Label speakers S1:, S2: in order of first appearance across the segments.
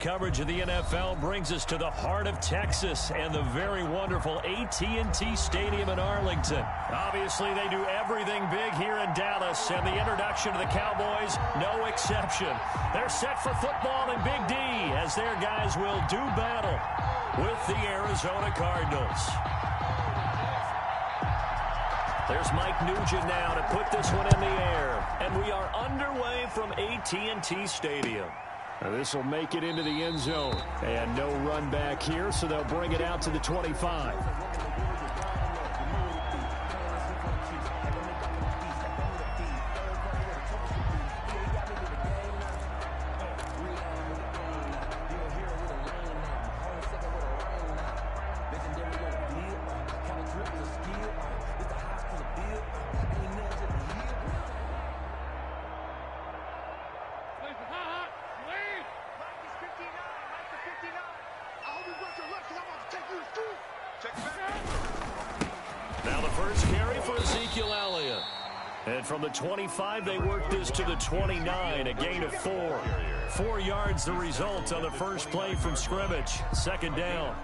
S1: Coverage of the NFL brings us to the heart of Texas and the very wonderful AT&T Stadium in Arlington. Obviously, they do everything big here in Dallas, and the introduction of the Cowboys, no exception. They're set for football in Big D as their guys will do battle with the Arizona Cardinals. There's Mike Nugent now to put this one in the air, and we are underway from AT&T Stadium. This will make it into the end zone. And no run back here, so they'll bring it out to the 25. Now the first carry for Ezekiel Elliott. And from the 25, they work this to the 29, a gain of 4. 4 yards the result on the first play from scrimmage. Second down.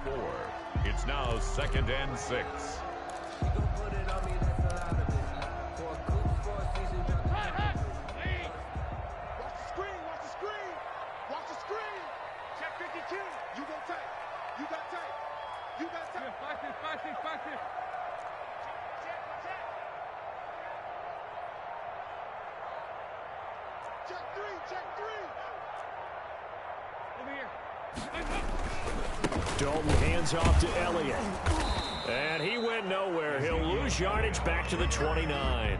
S2: It's now 2nd and 6.
S1: Dalton hands off to Elliott. And he went nowhere. He'll lose yardage back to the 29.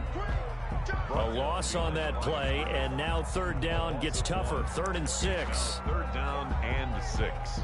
S1: A loss on that play, and now third down gets tougher. 3rd and 6.
S2: 3rd down and 6.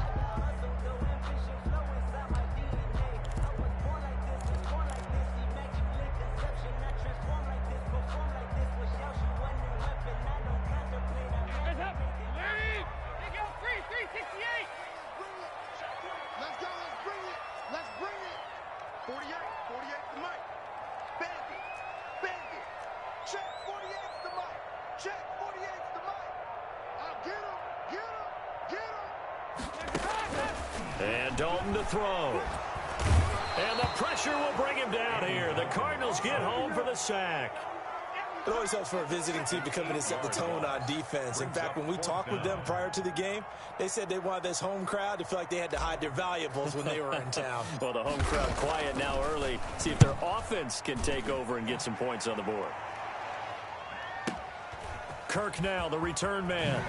S1: And Dalton to throw. And the pressure will bring him down here. The Cardinals get home for the sack.
S3: It always helps for a visiting team to come in and set the tone on defense. In fact, when we talked with them prior to the game, they said they wanted this home crowd to feel like they had to hide their valuables when they were in town.
S1: Well, the home crowd quiet now early. See if their offense can take over and get some points on the board. Kirk now, the return man.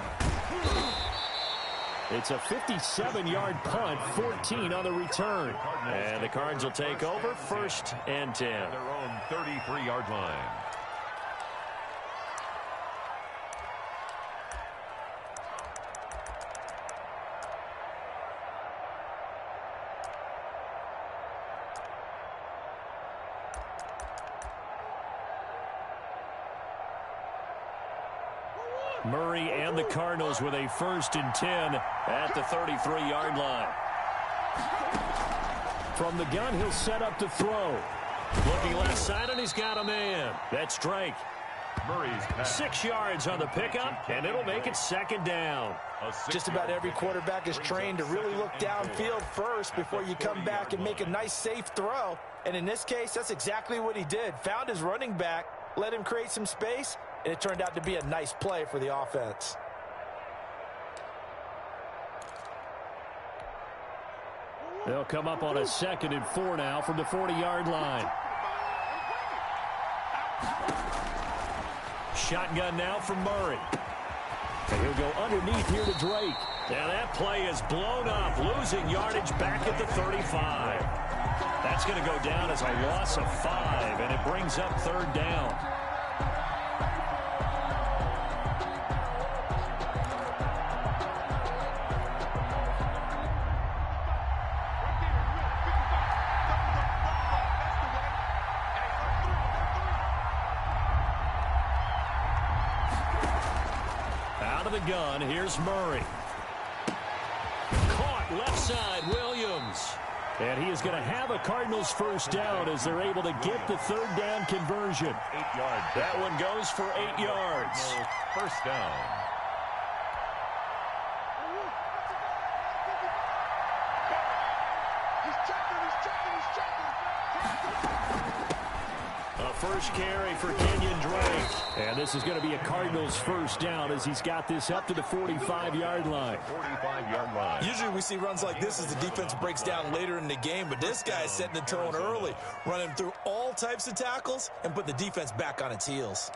S1: It's a 57-yard punt, 14 on the return. And the Cards will take over, 1st and 10.
S2: Their own 33-yard line.
S1: Murray and the Cardinals with a 1st and 10 at the 33-yard line. From the gun, he'll set up to throw. Looking left side, and he's got a man. That's Drake.
S2: Murray's pass.
S1: 6 yards on the pickup, and it'll make it 2nd down.
S3: Just about every quarterback is trained to really look downfield first before you come back and make a nice, safe throw. And in this case, that's exactly what he did. Found his running back, let him create some space, and it turned out to be a nice play for the offense.
S1: They'll come up on a 2nd and 4 now from the 40-yard line. Shotgun now from Murray. And he'll go underneath here to Drake. Now that play is blown up, losing yardage back at the 35. That's going to go down as a loss of 5, and it brings up 3rd down. Out of the gun, here's Murray. Caught left side, Williams. And he is going to have a Cardinals 1st down as they're able to get the 3rd down conversion.
S2: 8 yards.
S1: That one goes for 8 yards.
S2: 1st down.
S1: A first carry for Kenyon Drake. And this is going to be a Cardinals first down as he's got this up to the 45-yard line.
S2: 45-yard line.
S3: Usually we see runs like this as the defense breaks down later in the game, but this guy is setting the tone early, running through all types of tackles and put the defense back on its heels.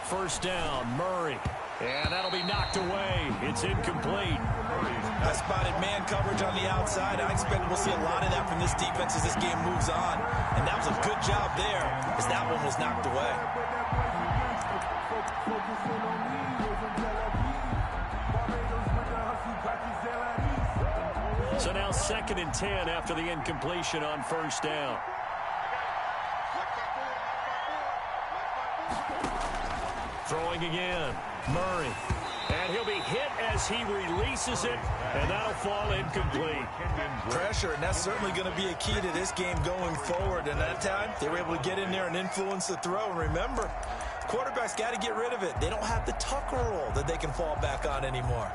S1: First down, Murray. And that'll be knocked away. It's incomplete.
S3: I spotted man coverage on the outside. I expect we'll see a lot of that from this defense as this game moves on. And that was a good job there as that one was knocked away.
S1: So now 2nd and 10 after the incompletion on first down. Throwing again, Murray. And he'll be hit as he releases it, and that'll fall incomplete.
S3: Pressure, and that's certainly going to be a key to this game going forward. And that time, they were able to get in there and influence the throw. And remember, quarterbacks got to get rid of it. They don't have the tucker roll that they can fall back on anymore.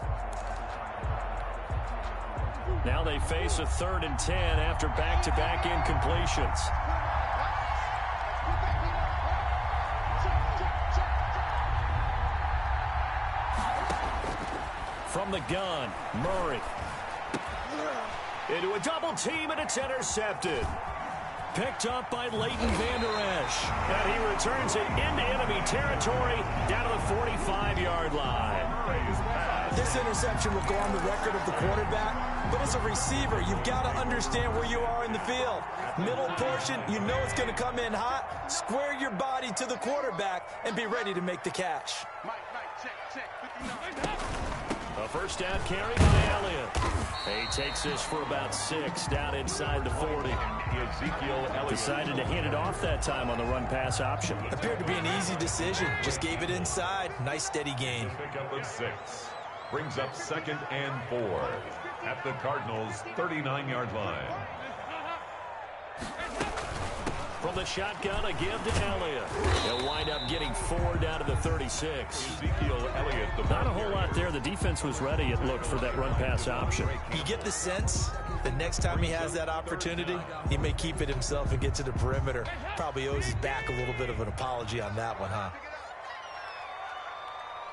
S1: Now they face a 3rd and 10 after back-to-back incompletions. From the gun, Murray. Into a double team, and it's intercepted. Picked up by Leighton Vander Esch. And he returns it into enemy territory down to the 45-yard line.
S3: This interception will go on the record of the quarterback, but as a receiver, you've got to understand where you are in the field. Middle portion, you know it's going to come in hot. Square your body to the quarterback and be ready to make the catch.
S1: A first down carry by Elliott. He takes this for about 6 down inside the 40. Decided to hand it off that time on the run-pass option.
S3: Appeared to be an easy decision. Just gave it inside. Nice, steady gain.
S2: Pick up of 6. Brings up 2nd and 4 at the Cardinals' 39-yard line.
S1: From the shotgun, a give to Elliott. They'll wind up getting 4 down to the 36.
S2: Ezekiel Elliott.
S1: Not a whole lot there. The defense was ready, it looked, for that run-pass option.
S3: You get the sense the next time he has that opportunity, he may keep it himself and get to the perimeter. Probably owes his back a little bit of an apology on that one, huh?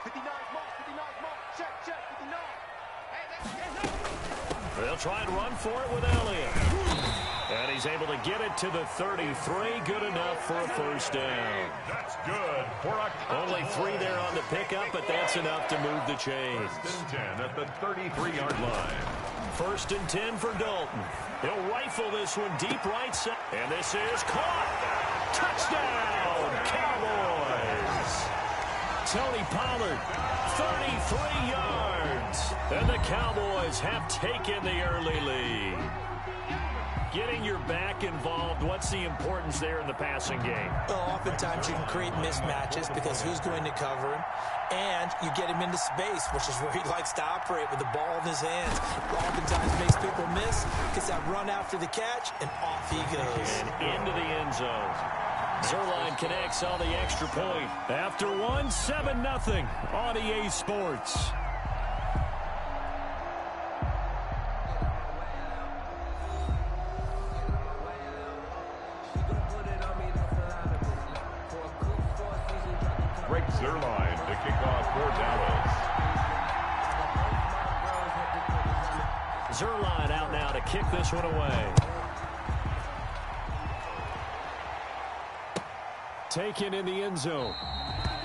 S4: 59 mark, 59 mark, check, 59.
S1: They'll try and run for it with Elliott. And he's able to get it to the 33. Good enough for a first down.
S2: That's good.
S1: Only 3 there on the pickup, but that's enough to move the chains.
S2: 1st and 10 at the 33-yard line.
S1: 1st and 10 for Dalton. He'll rifle this one deep right side. And this is caught. Touchdown, Cowboys. Tony Pollard, 33 yards. And the Cowboys have taken the early lead. Getting your back involved, what's the importance there in the passing game?
S3: Well, oftentimes you can create mismatches because who's going to cover him? And you get him into space, which is where he likes to operate with the ball in his hands. Oftentimes makes people miss, gets that run after the catch, and off he goes.
S1: And into the end zone. Zerline connects on the extra point. After one, 7-0 on EA Sports.
S2: Zerline to kick off for Dallas.
S1: Zerline out now to kick this one away. Taken in the end zone.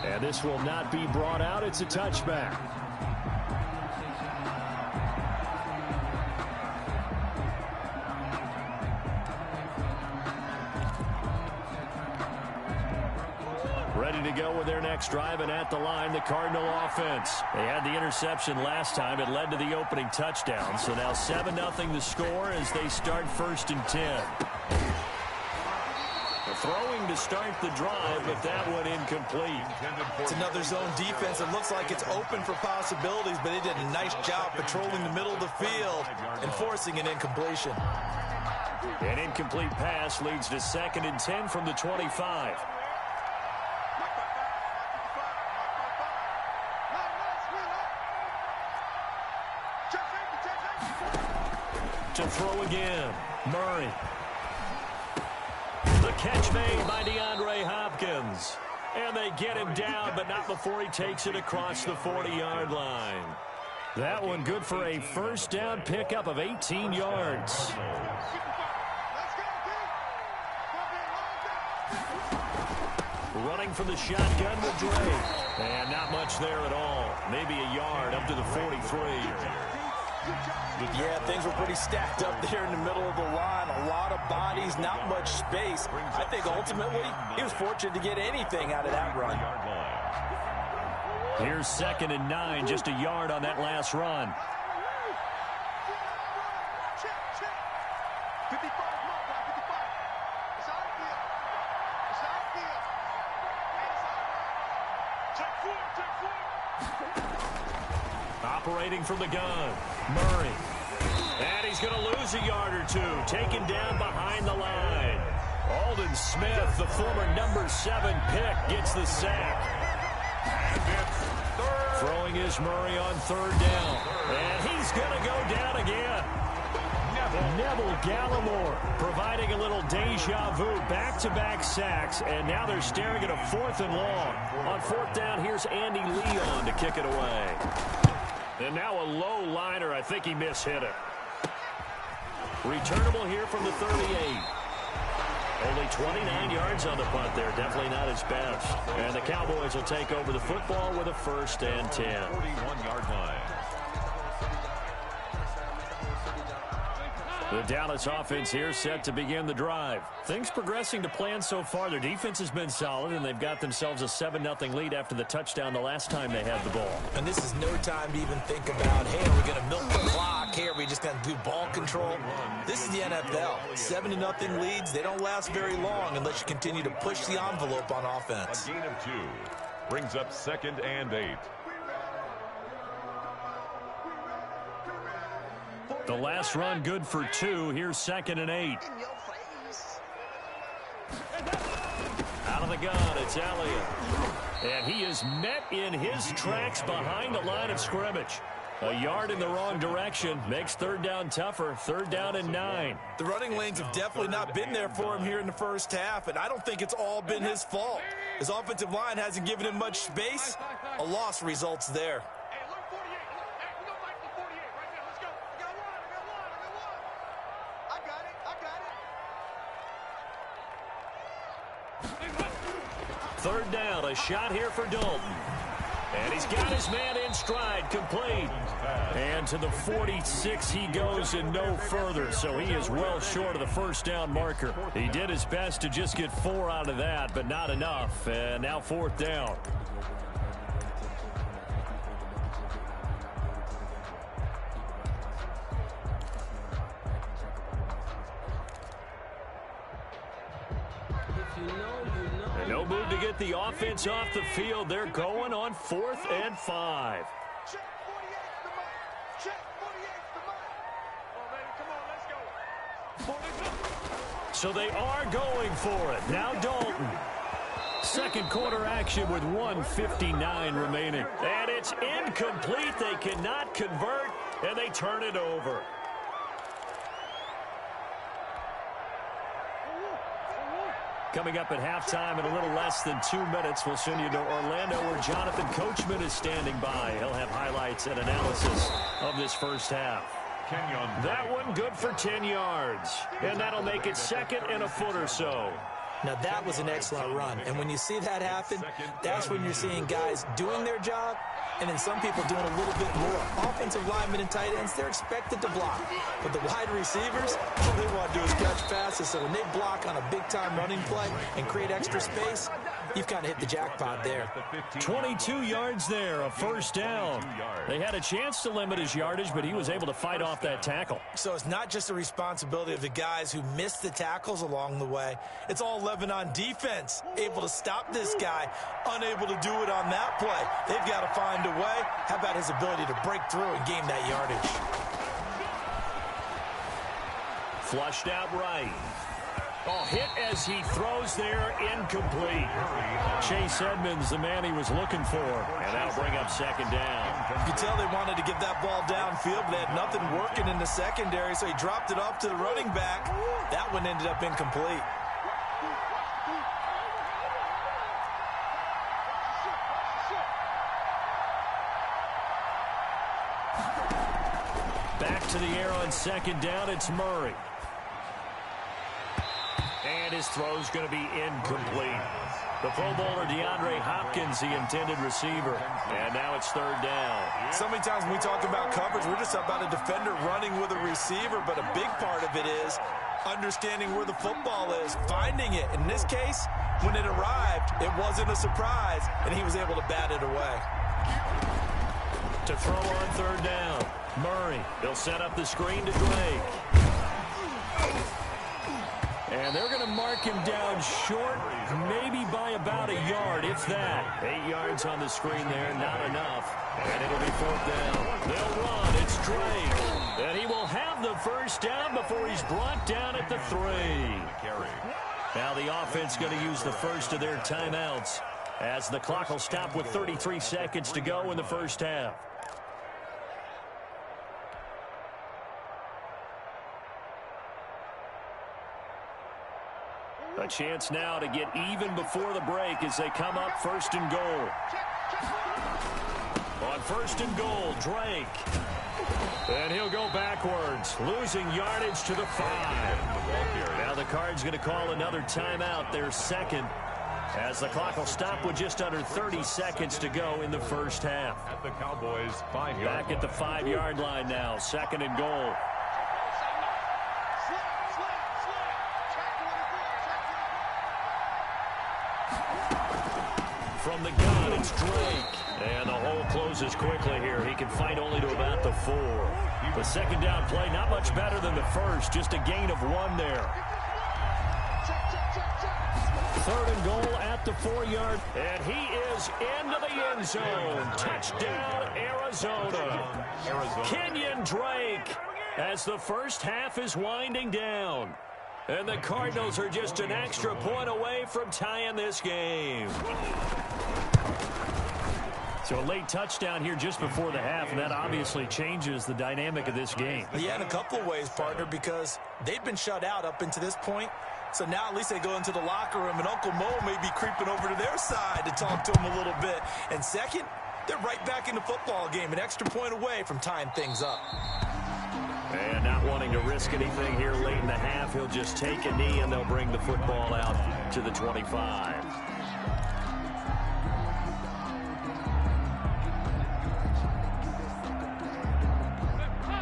S1: And this will not be brought out. It's a touchback. Ready to go with their next drive, and at the line, the Cardinal offense. They had the interception last time. It led to the opening touchdown. So now 7-0 the score as they start 1st and 10. throwing to start the drive, but that one incomplete.
S3: It's another zone defense. It looks like it's open for possibilities, but they did a nice job patrolling the middle of the field and forcing an incompletion.
S1: An incomplete pass leads to 2nd and 10 from the 25. To throw again, Murray. The catch made by DeAndre Hopkins. And they get him down, but not before he takes it across the 40-yard line. That one good for a first down pickup of 18 yards. Running from the shotgun with Drake. And not much there at all. Maybe a yard up to the 43.
S3: Yeah, things were pretty stacked up there in the middle of the line. A lot of bodies, not much space. I think ultimately he was fortunate to get anything out of that run.
S1: Here's 2nd and 9, just a yard on that last run. Operating from the gun, Murray. And he's going to lose a yard or two, taken down behind the line. Aldon Smith, the former number 7 pick, gets the sack. Throwing is Murray on 3rd down. And he's going to go down again. Neville Gallimore providing a little deja vu, back-to-back sacks, and now they're staring at a 4th and long. On 4th down, here's Andy Leon to kick it away. And now a low liner. I think he mishit it. Returnable here from the 38. Only 29 yards on the punt there. Definitely not his best. And the Cowboys will take over the football with a 1st and 10.
S2: 41-yard line.
S1: The Dallas offense here set to begin the drive. Things progressing to plan so far. Their defense has been solid, and they've got themselves a 7-0 lead after the touchdown the last time they had the ball.
S3: And this is no time to even think about, hey, are we going to milk the clock? Hey, are we just going to do ball control? This is the NFL. 7-0 leads, they don't last very long unless you continue to push the envelope on offense.
S2: A gain of 2 brings up 2nd and 8.
S1: The last run good for 2. Here's 2nd and 8. Out of the gun, it's Elliott. And he is met in his tracks behind the line of scrimmage. A yard in the wrong direction makes 3rd down tougher. 3rd down and 9.
S3: The running lanes have definitely not been there for him here in the first half, and I don't think it's all been his fault. His offensive line hasn't given him much space. A loss results there.
S1: Third down, a shot here for Dalton. And he's got his man in stride, complete. And to the 46 he goes and no further, so he is well short of the 1st down marker. He did his best to just get 4 out of that, but not enough. And now 4th down. No move to get the offense off the field. They're going on 4th and 5. So they are going for it. Now Dalton. Second quarter action with 1:59 remaining. And it's incomplete. They cannot convert, and they turn it over. Coming up at halftime in a little less than 2 minutes, we'll send you to Orlando where Jonathan Coachman is standing by. He'll have highlights and analysis of this first half. That one good for 10 yards. And that'll make it 2nd and a foot or so.
S3: Now that was an excellent run. And when you see that happen, that's when you're seeing guys doing their job and then some people doing a little bit more. Offensive linemen and tight ends, they're expected to block. But the wide receivers, all they want to do is catch passes. So when they block on a big-time running play and create extra space, you've kind of hit the jackpot there.
S1: 22 yards there, a first down. They had a chance to limit his yardage, but he was able to fight off that tackle.
S3: So it's not just the responsibility of the guys who missed the tackles along the way. It's all 11 on defense, able to stop this guy, unable to do it on that play. They've got to find a way. How about his ability to break through and gain that yardage?
S1: Flushed out right. Oh, hit as he throws there, incomplete. Chase Edmonds, the man he was looking for, and that'll bring up second down.
S3: You could tell they wanted to get that ball downfield, but they had nothing working in the secondary, so he dropped it off to the running back. That one ended up incomplete.
S1: Back to the air on second down, it's Murray. And his throw's going to be incomplete. The Pro Bowler DeAndre Hopkins, the intended receiver. And now it's third down.
S3: So many times when we talk about coverage, we're just about a defender running with a receiver, but a big part of it is understanding where the football is, finding it. In this case, when it arrived, it wasn't a surprise, and he was able to bat it away.
S1: To throw on third down, Murray. They'll set up the screen to Drake. And they're going to mark him down short, maybe by about a yard, if that. 8 yards on the screen there, not enough. And it'll be fourth down. They'll run. It's Drake. And he will have the first down before he's brought down at the 3. Now the offense going to use the first of their timeouts as the clock will stop with 33 seconds to go in the first half. A chance now to get even before the break as they come up first and goal. On first and goal, Drake. And he'll go backwards, losing yardage to the 5. Now the Cards going to call another timeout, their second, as the clock will stop with just under 30 seconds to go in the first half.
S2: At the Cowboys' 5-yard
S1: Back at the 5-yard line now, second and goal. From the gun, it's Drake. And the hole closes quickly here. He can fight only to about the 4. The second down play, not much better than the first. Just a gain of 1 there. Third and goal at the 4-yard. And he is into the end zone. Touchdown, Arizona. Kenyon Drake as the first half is winding down. And the Cardinals are just an extra point away from tying this game. So a late touchdown here just before the half, and that obviously changes the dynamic of this game.
S3: Yeah, in a couple of ways, partner, because they've been shut out up until this point. So now at least they go into the locker room, and Uncle Mo may be creeping over to their side to talk to him a little bit. And second, they're right back in the football game, an extra point away from tying things up.
S1: And not wanting to risk anything here late in the half, he'll just take a knee, and they'll bring the football out to the 25.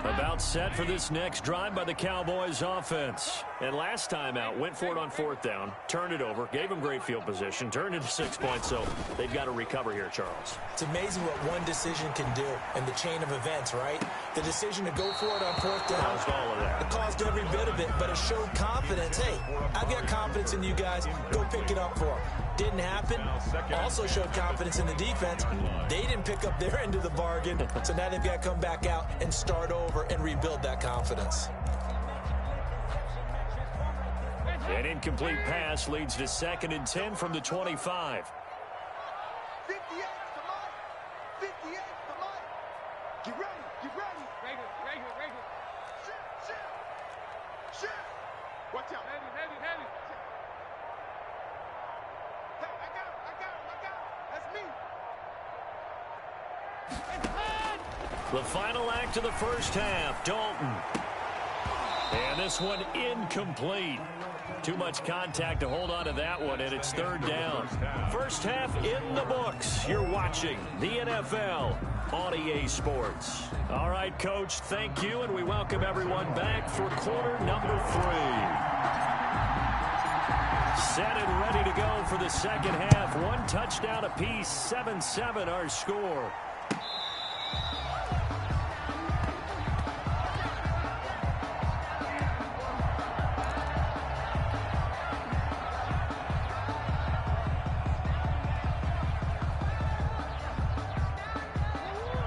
S1: About set for this next drive by the Cowboys offense. And last time out, went for it on fourth down, turned it over, gave them great field position, turned it to 6 points, so they've got to recover here, Charles.
S3: It's amazing what one decision can do in the chain of events, right? The decision to go for it on fourth down.
S1: Caused all of that.
S3: It caused every bit of it, but it showed confidence. Hey, I've got confidence in you guys. Go pick it up for them. Didn't happen. Also showed confidence in the defense. They didn't pick up their end of the bargain, so now they've got to come back out and start over and rebuild that confidence.
S1: An incomplete pass leads to 2nd and 10 from the 25.
S4: 58 to Mike. 58 to Mike. Get ready. Get ready. Regular. Shit. Watch out. Heavy. Hey, I got him. That's me.
S1: The final act of the first half, Dalton. And this one incomplete. Too much contact to hold on to that one, and it's third down. First half in the books. You're watching the NFL on EA Sports. All right, Coach, thank you, and we welcome everyone back for quarter number 3. Set and ready to go for the second half. One touchdown apiece, 7-7 our score.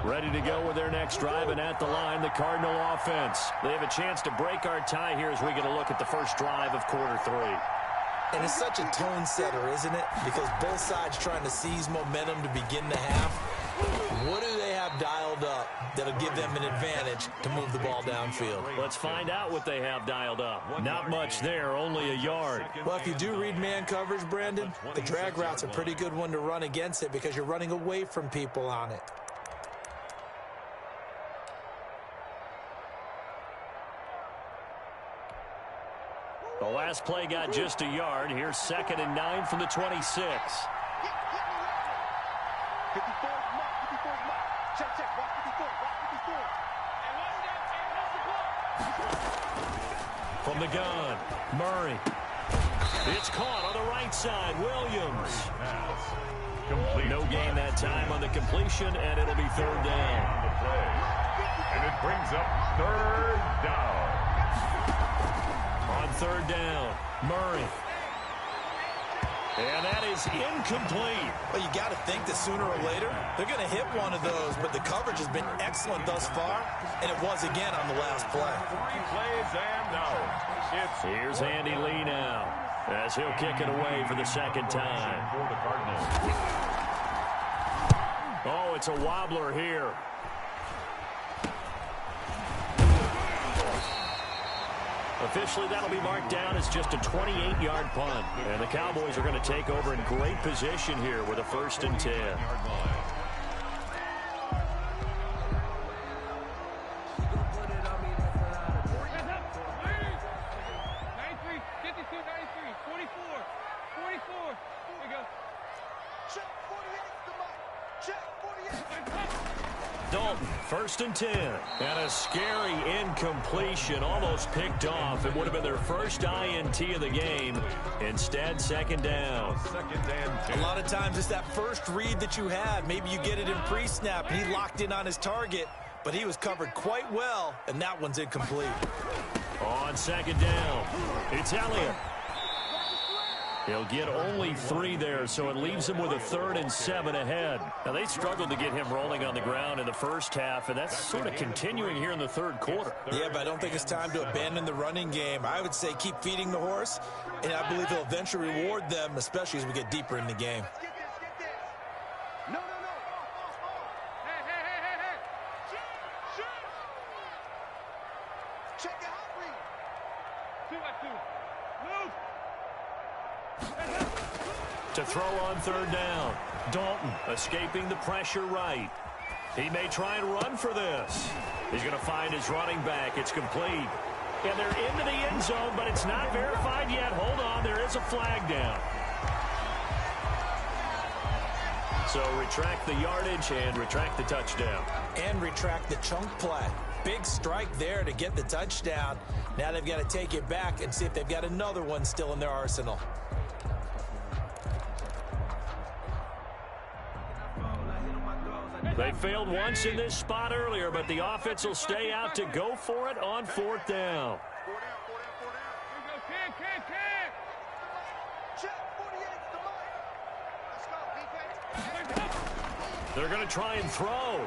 S1: Ready to go with their next drive, and at the line, the Cardinal offense. They have a chance to break our tie here as we get a look at the first drive of quarter 3.
S3: And it's such a tone setter, isn't it? Because both sides trying to seize momentum to begin the half. What do they have dialed up that'll give them an advantage to move the ball downfield?
S1: Let's find out what they have dialed up. Not much there, only a yard.
S3: Well, if you do read man coverage, Brandon, the drag route's a pretty good one to run against it because you're running away from people on it.
S1: The last play got just a yard. Here's 2nd and 9 from the 26.
S4: 54 mark. 54 mark. Check. Walk 54.
S1: From the gun, Murray. It's caught on the right side. Williams. No gain that time on the completion, and it'll be 3rd down.
S2: And it brings up 3rd down.
S1: On 3rd down, Murray. And that is incomplete.
S3: Well, you got to think that sooner or later, they're going to hit one of those, but the coverage has been excellent thus far, and it was again on the last play.
S2: 3 plays and out.
S1: Here's Andy Lee now, as he'll kick it away for the 2nd time.
S2: For the Cardinals.
S1: Oh, it's a wobbler here. Officially, that'll be marked down as just a 28-yard punt. And the Cowboys are going to take over in great position here with a 1st and 10. Dalton, 1st and 10. And a scary incompletion, almost picked off. It would have been their first INT of the game. Instead, 2nd down.
S2: 2nd and 10.
S3: A lot of times it's that first read that you had. Maybe you get it in pre-snap, and he locked in on his target, but he was covered quite well, and that one's incomplete.
S1: On 2nd down, it's Elliott. He'll get only 3 there, so it leaves him with a 3rd and 7 ahead. Now, they struggled to get him rolling on the ground in the first half, and that's sort of continuing here in the 3rd quarter.
S3: Yeah, but I don't think it's time to abandon the running game. I would say keep feeding the horse, and I believe he'll eventually reward them, especially as we get deeper in the game.
S4: Get this. No. Hey. Check the hot read. 2 by 2. Move.
S1: To throw on 3rd down. Dalton escaping the pressure right. He may try and run for this. He's going to find his running back. It's complete. And they're into the end zone, but it's not verified yet. Hold on, there is a flag down. So retract the yardage and retract the touchdown.
S3: And retract the chunk play. Big strike there to get the touchdown. Now they've got to take it back and see if they've got another one still in their arsenal.
S1: They failed once in this spot earlier, but the offense will stay out to go for it on 4th down.
S4: 4 down. Check 48 the mic. Let's go, defense.
S1: They're going to try and throw.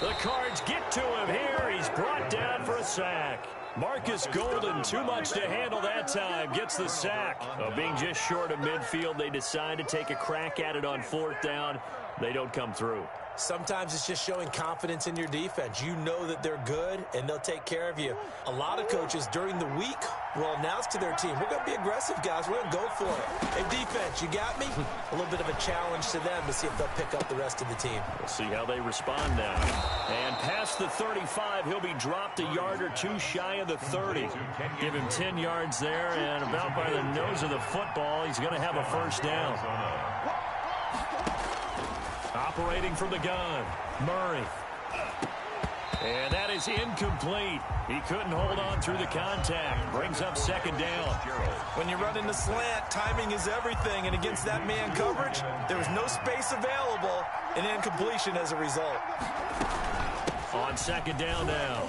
S1: The Cards get to him here. He's brought down for a sack. Marcus Golden, too much to handle that time, gets the sack. Being just short of midfield, they decide to take a crack at it on 4th down. They don't come through.
S3: Sometimes it's just showing confidence in your defense. You know that they're good, and they'll take care of you. A lot of coaches during the week will announce to their team, we're going to be aggressive, guys. We're going to go for it. Hey, defense, you got me? A little bit of a challenge to them to see if they'll pick up the rest of the team.
S1: We'll see how they respond now. And past the 35, he'll be dropped a yard or 2 shy of the 30. Give him 10 yards there, and about by the nose of the football, he's going to have a 1st down. Operating from the gun, Murray. And that is incomplete. He couldn't hold on through the contact. Brings up second down.
S3: When you run in the slant, timing is everything. And against that man coverage, there was no space available, and incompletion as a result.
S1: On second down now,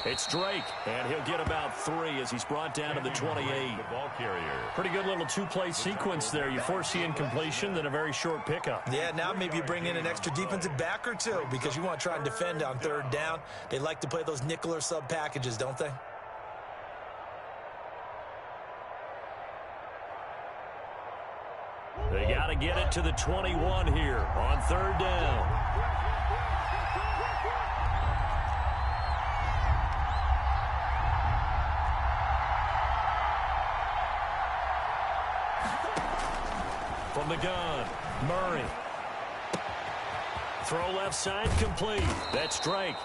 S1: it's Drake, and he'll get about 3 as he's brought down to the 28.
S2: The ball carrier.
S1: Pretty good little two-play sequence there. You force the incompletion, then a very short pickup.
S3: Yeah, now maybe you bring in an extra defensive back or two because you want to try and defend on third down. They like to play those nickel or sub packages, don't they?
S1: They got to get it to the 21 here on third down. From the gun, Murray. Throw left side complete. That's Drake.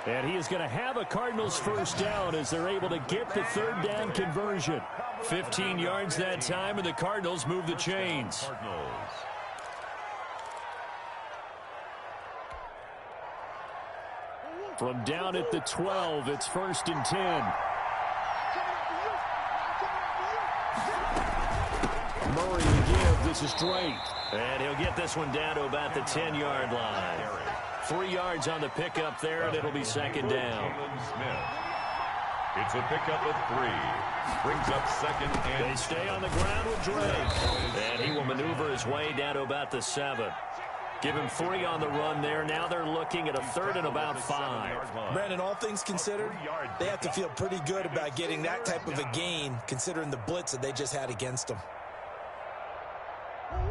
S1: And he is going to have a Cardinals first down as they're able to get the third down conversion. 15 yards that time, and the Cardinals move the chains. From down at the 12, it's 1st and 10. Murray to give. This is Drake. And he'll get this one down to about the 10-yard line. 3 yards on the pickup there, and it'll be second down.
S2: It's a pickup of 3. Brings up second and...
S1: They stay on the ground with Drake. And he will maneuver his way down to about the 7. Give him 3 on the run there. Now they're looking at a 3rd and about 5.
S3: Brandon, all things considered, they have to feel pretty good about getting that type of a gain considering the blitz that they just had against them.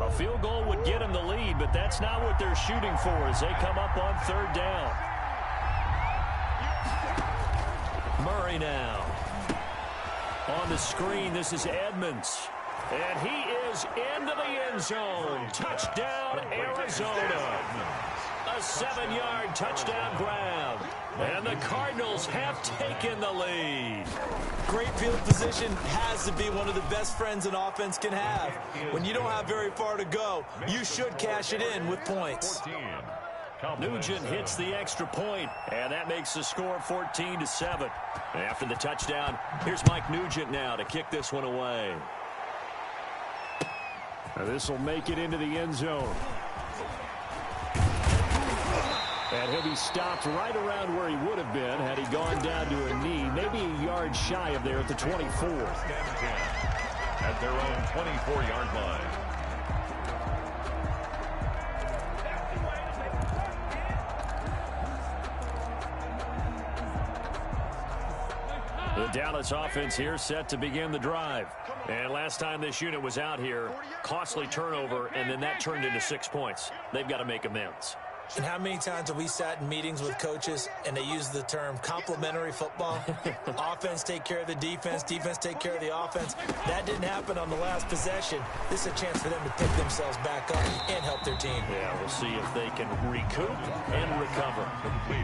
S1: A field goal would get them the lead, but that's not what they're shooting for as they come up on third down. Murray now. On the screen, this is Edmonds. And he is into the end zone. Touchdown, Arizona. A 7-yard touchdown grab. And the Cardinals have taken the lead.
S3: Great field position has to be one of the best friends an offense can have. When you don't have very far to go, you should cash it in with points.
S1: Nugent hits the extra point, and that makes the score 14-7. After the touchdown, here's Mike Nugent now to kick this one away. This will make it into the end zone. And he'll be stopped right around where he would have been had he gone down to a knee, maybe a yard shy of there at the 24.
S2: At their own 24-yard line.
S1: The Dallas offense here set to begin the drive. And last time this unit was out here, costly turnover, and then that turned into 6 points. They've got to make amends.
S3: And how many times have we sat in meetings with coaches and they use the term complementary football? Offense take care of the defense, defense take care of the offense. That didn't happen on the last possession. This is a chance for them to pick themselves back up and help their team.
S1: Yeah, we'll see if they can recoup and recover.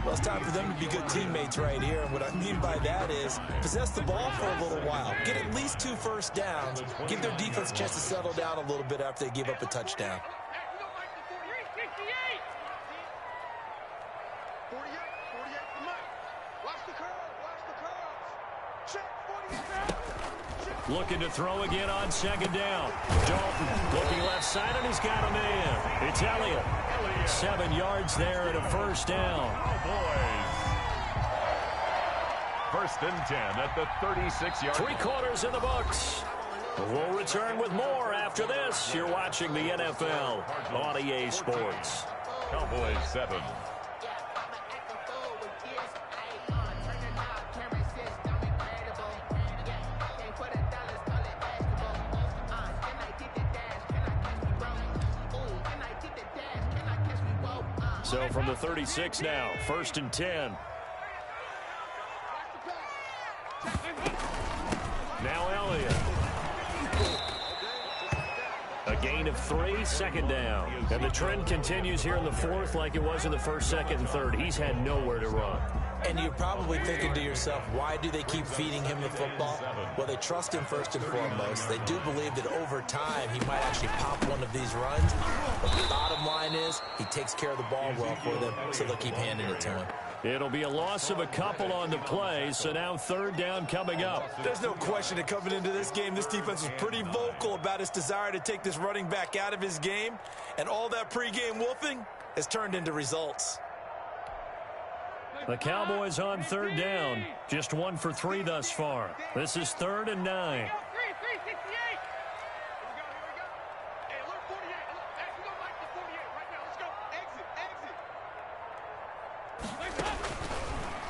S3: Well, it's time for them to be good teammates right here. And what I mean by that is possess the ball for a little while. Get at least 2 first downs. Give their defense a chance to settle down a little bit after they give up a touchdown.
S1: Looking to throw again on second down. Dalton looking left side, and he's got a man. It's Elliott. 7 yards there and a first down.
S2: First and 10 at the 36-yard line.
S1: 3 quarters in the books. We'll return with more after this. You're watching the NFL on EA Sports.
S2: Cowboys 7.
S1: So from the 36 now, first and 10. Now Elliott. A gain of 3, second down. And the trend continues here in the 4th like it was in the 1st, 2nd, and 3rd. He's had nowhere to run.
S3: And you're probably thinking to yourself, why do they keep feeding him the football? Well, they trust him first and foremost. They do believe that over time he might actually pop one of these runs. But the bottom line is he takes care of the ball well for them, so they'll keep handing it to him.
S1: It'll be a loss of a couple on the play, so now third down coming up.
S3: There's no question that coming into this game, this defense was pretty vocal about its desire to take this running back out of his game, and all that pregame wolfing has turned into results.
S1: The Cowboys on third down, just 1 for 3 thus far. This is 3rd and 9.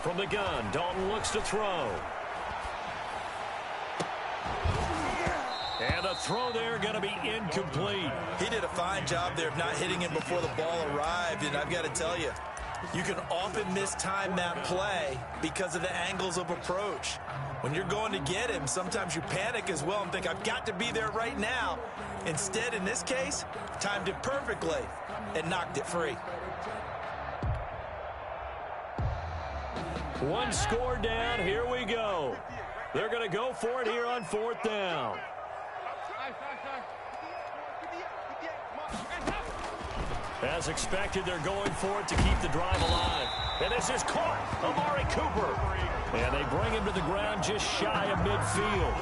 S1: From the gun, Dalton looks to throw. And the throw there going to be incomplete.
S3: He did a fine job there of not hitting him before the ball arrived, and I've got to tell you, you can often mistime that play because of the angles of approach. When you're going to get him, sometimes you panic as well and think, I've got to be there right now. Instead, in this case, timed it perfectly and knocked it free.
S1: One score down, here we go. They're going to go for it here on 4th down. As expected, they're going for it to keep the drive alive. And this is caught, Amari Cooper. And they bring him to the ground just shy of midfield.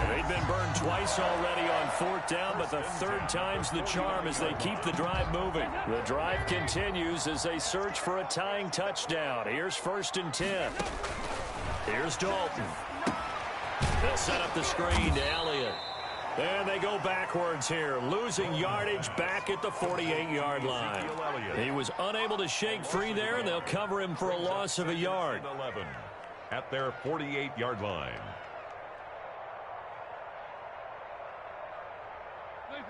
S1: They've been burned twice already on 4th down, but the 3rd time's the charm as they keep the drive moving. The drive continues as they search for a tying touchdown. Here's 1st and 10. Here's Dalton. They'll set up the screen to Elliott. And they go backwards here, losing yardage back at the 48-yard line. He was unable to shake free there, and they'll cover him for a loss of a yard.
S2: 11 at their 48-yard line.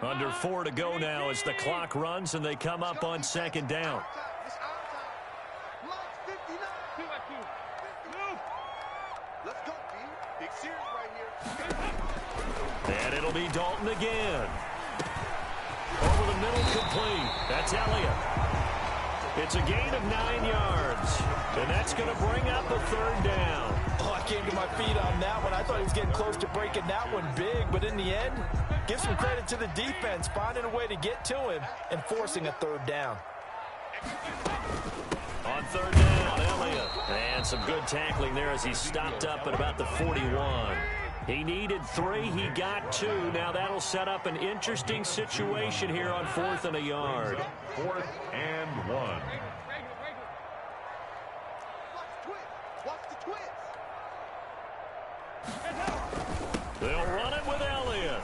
S1: Under 4 to go now as the clock runs, and they come up on 2nd down. And it'll be Dalton again. Over the middle, complete. That's Elliott. It's a gain of 9 yards. And that's going to bring up a 3rd down.
S3: Oh, I came to my feet on that one. I thought he was getting close to breaking that one big, but in the end, give some credit to the defense, finding a way to get to him and forcing a 3rd down.
S1: On 3rd down, Elliott. And some good tackling there as he stopped up at about the 41. He needed 3. He got 2. Now that'll set up an interesting situation here on 4th and a yard.
S2: 4th and 1.
S1: They'll run it with Elliott.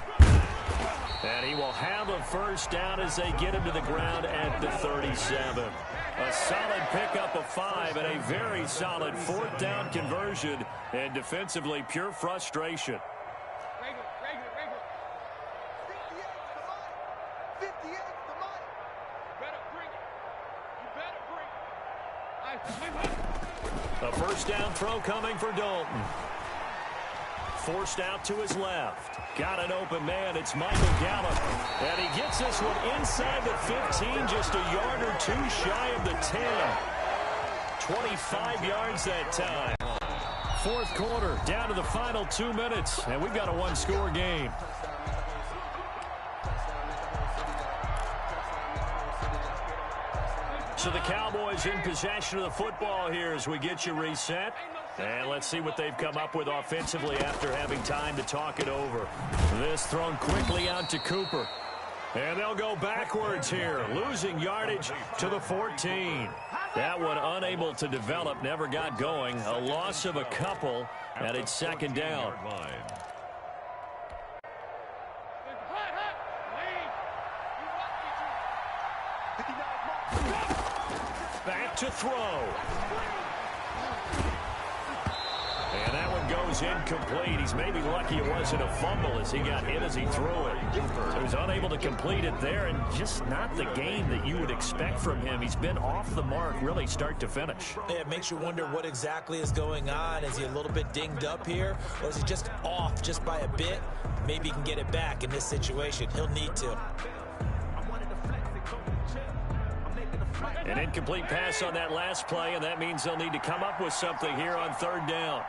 S1: And he will have a 1st down as they get him to the ground at the 37. A solid pickup of 5 and a very solid 4th down conversion, and defensively pure frustration. A 1st down throw coming for Dalton. Forced out to his left. Got an open man. It's Michael Gallup. And he gets this one inside the 15, just a yard or 2 shy of the 10. 25 yards that time. 4th quarter, down to the final 2 minutes. And we've got a 1-score game. So the Cowboys in possession of the football here as we get you reset. And let's see what they've come up with offensively after having time to talk it over. This thrown quickly out to Cooper. And they'll go backwards here, losing yardage to the 14. That one unable to develop, never got going. A loss of a couple, and it's 2nd down. Back to throw. And that one goes incomplete. He's maybe lucky it wasn't a fumble as he got hit as he threw it. So he was unable to complete it there, and just not the game that you would expect from him. He's been off the mark really start to finish.
S3: Yeah, it makes you wonder what exactly is going on. Is he a little bit dinged up here, or is he just off just by a bit? Maybe he can get it back in this situation. He'll need to.
S1: An incomplete pass on that last play, and that means they'll need to come up with something here on 3rd down.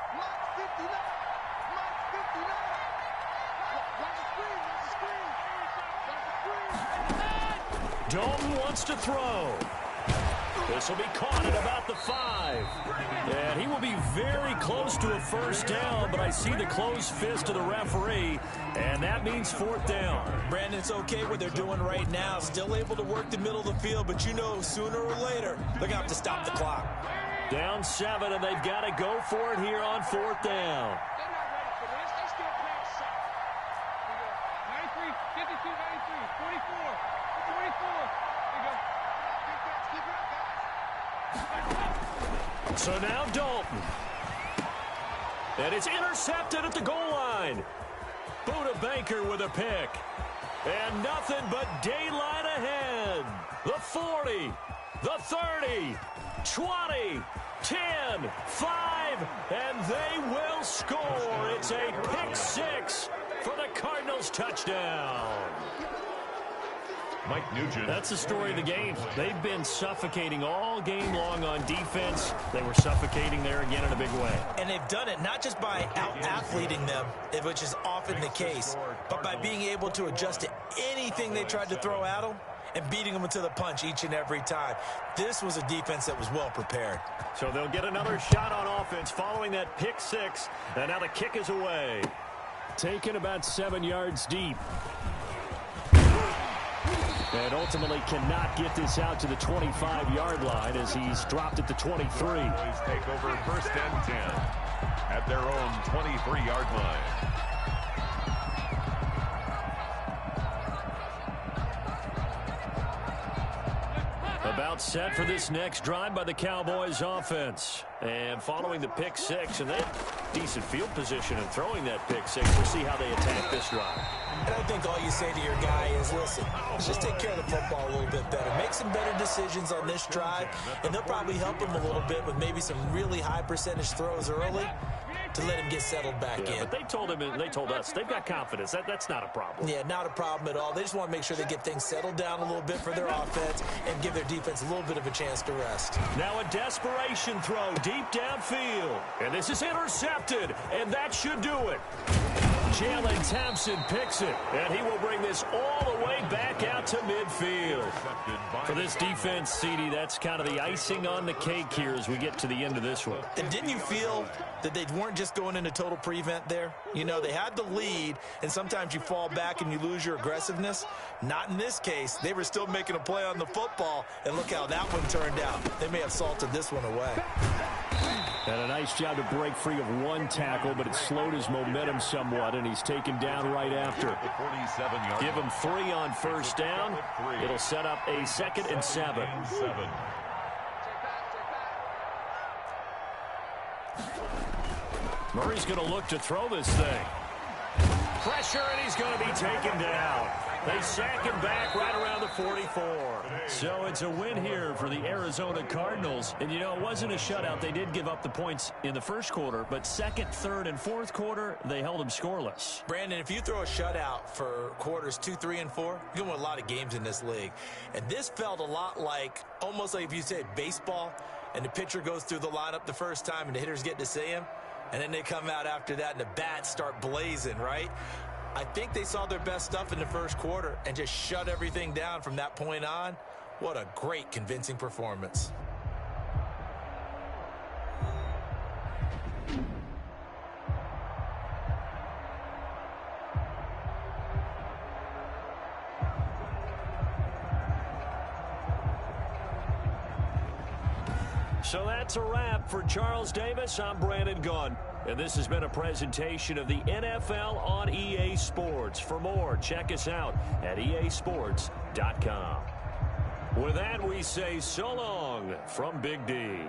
S1: Dalton wants to throw. This will be caught at about the 5. And he will be very close to a first down, but I see the closed fist of the referee, and that means 4th down.
S3: Brandon, it's okay what they're doing right now. Still able to work the middle of the field, but you know sooner or later they're going to have to stop the clock.
S1: Down 7, and they've got to go for it here on 4th down. So now Dalton. And it's intercepted at the goal line. Buda Baker with a pick. And nothing but daylight ahead. The 40, the 30, 20, 10, 5, and they will score. It's a pick 6 for the Cardinals touchdown.
S2: Mike Nugent.
S1: That's the story of the game. They've been suffocating all game long on defense. They were suffocating there again in a big way.
S3: And they've done it not just by out-athleting them, which is often the case, but by being able to adjust to anything they tried to throw at them and beating them to the punch each and every time. This was a defense that was well prepared.
S1: So they'll get another shot on offense following that pick 6, and now the kick is away. Taken about 7 yards deep. And ultimately cannot get this out to the 25-yard line as he's dropped at the 23.
S2: Boys take over 1st and 10 at their own 23-yard line.
S1: About set for this next drive by the Cowboys offense. And following the pick 6, and they have decent field position in throwing that pick 6. We'll see how they attack this drive.
S3: And I think all you say to your guy is, listen, just take care of the football a little bit better. Make some better decisions on this drive, and they'll probably help him a little bit with maybe some really high percentage throws early to let him get settled back in.
S1: But they told him, and they told us, they've got confidence. That's not a problem.
S3: Yeah, not a problem at all. They just want to make sure they get things settled down a little bit for their offense and give their defense a little bit of a chance to rest.
S1: Now a desperation throw deep downfield. And this is intercepted, and that should do it. Jalen Thompson picks it, and he will bring this all the way back out to midfield. For this defense, CD, that's kind of the icing on the cake here as we get to the end of this one.
S3: And didn't you feel that they weren't just going into total prevent there? You know, they had the lead, and sometimes you fall back and you lose your aggressiveness. Not in this case. They were still making a play on the football, and look how that one turned out. They may have salted this one away.
S1: And a nice job to break free of one tackle, but it slowed his momentum somewhat, and he's taken down right after. Give him 3 on first down. It'll set up a 2nd and 7. Murray's going to look to throw this thing. Pressure, and he's going to be taken down. They sack him back right around the 44. So it's a win here for the Arizona Cardinals. And, you know, it wasn't a shutout. They did give up the points in the first quarter, but 2nd, 3rd, and 4th quarter, they held them scoreless.
S3: Brandon, if you throw a shutout for quarters 2, 3, and 4, you're going to win a lot of games in this league. And this felt a lot like, almost like if you said baseball, and the pitcher goes through the lineup the first time and the hitters get to see him, and then they come out after that and the bats start blazing, right? I think they saw their best stuff in the first quarter and just shut everything down from that point on. What a great, convincing performance.
S1: So that's a wrap for Charles Davis. I'm Brandon Gunn. And this has been a presentation of the NFL on EA Sports. For more, check us out at easports.com. With that, we say so long from Big D.